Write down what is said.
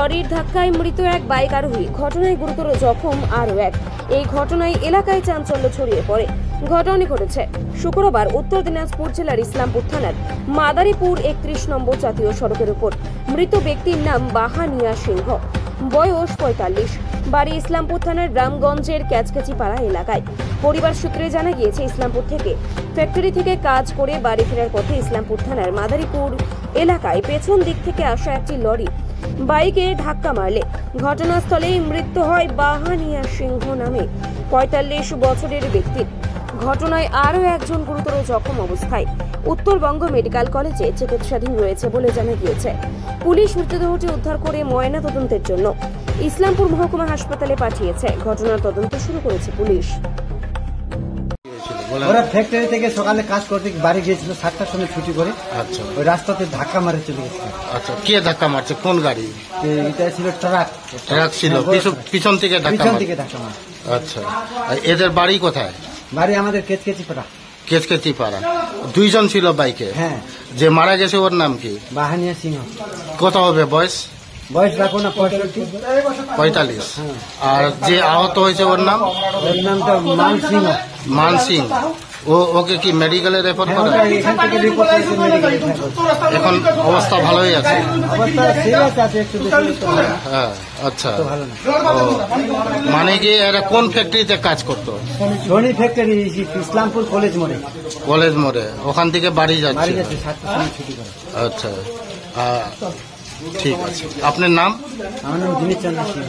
লরির ধাক্কায় মৃত এক বাইক আরোহী, ঘটনায় গুরুতর জখম আরও এক। এই ঘটনায় এলাকায় চাঞ্চল্য ছড়িয়ে পড়ে। ঘটনাটি ঘটেছে শুক্রবার উত্তর দিনাজপুর জেলার ইসলামপুর থানার মাদারীপুর 31 নম্বর জাতীয় সড়কের উপর। মৃত ব্যক্তির নাম বাহানিয়া সিংহ, বয়স 45, বাড়ি ইসলামপুর থানার রামগঞ্জের ক্যাচকাচিপাড়া এলাকায়। পরিবার সূত্রে জানা গিয়েছে, ইসলামপুর থেকে ফ্যাক্টরি থেকে কাজ করে বাড়ি ফেরার পথে ইসলামপুর থানার মাদারীপুর এলাকায় পেছন দিক থেকে আসা একটি লরি বাইকে ধাক্কা মারলে ঘটনাস্থলেই মৃত্যু হয় বাহানিয়া সিংহ নামে 45 বছরের ব্যক্তির। ঘটনায় আরও একজন গুরুতর জখম অবস্থায় উত্তরবঙ্গ মেডিকেল কলেজে চিকিৎসাধীন রয়েছে বলে জানা গিয়েছে। পুলিশ মৃতদেহটি উদ্ধার করে ময়না তদন্তের জন্য ইসলামপুর মহকুমা হাসপাতালে পাঠিয়েছে। ঘটনার তদন্ত শুরু করেছে পুলিশ। ওরা ফ্যাক্টরি থেকে সকালে কাজ করতে বাড়ি গিয়েছিল, 7টার সময় ছুটি করে। আচ্ছা, ওই রাস্তাতে ধাক্কা মারে চলে গেছে। আচ্ছা, কে ধাক্কা মারছে? কোন গাড়ি? এটা ছিল ট্রাক। ট্রাক ছিল, পিছন থেকে ধাক্কা মারে। আচ্ছা, এদের বাড়ি কোথায়? বাড়ি আমাদের কেচকেচিপাড়া। কেচকেচিপাড়া। দুইজন ছিল বাইকে। হ্যাঁ। যে মারা গেছে ওর নাম কি? বাহানিয়া সিংহ। কত হবে বয়স? বয়স রাখো না 45। আর যে আহত হয়েছে ওর নাম? ওর নামটা মান সিংহ। মান সিং। ওকে কি মেডিকেলে রেফার করা? এখন অবস্থা ভালোই আছে। হ্যাঁ, আচ্ছা। মানে কি এরা কোন ফ্যাক্টরিতে কাজ করতো? সোনি ফ্যাক্টরি, ইসলামপুর কলেজ মোড়ে। কলেজ মোড়ে। ওখান থেকে বাড়ি যাচ্ছে। আচ্ছা, ঠিক আছে। আপনার নাম? আমার নাম দিনেশ চন্দ্র সিং।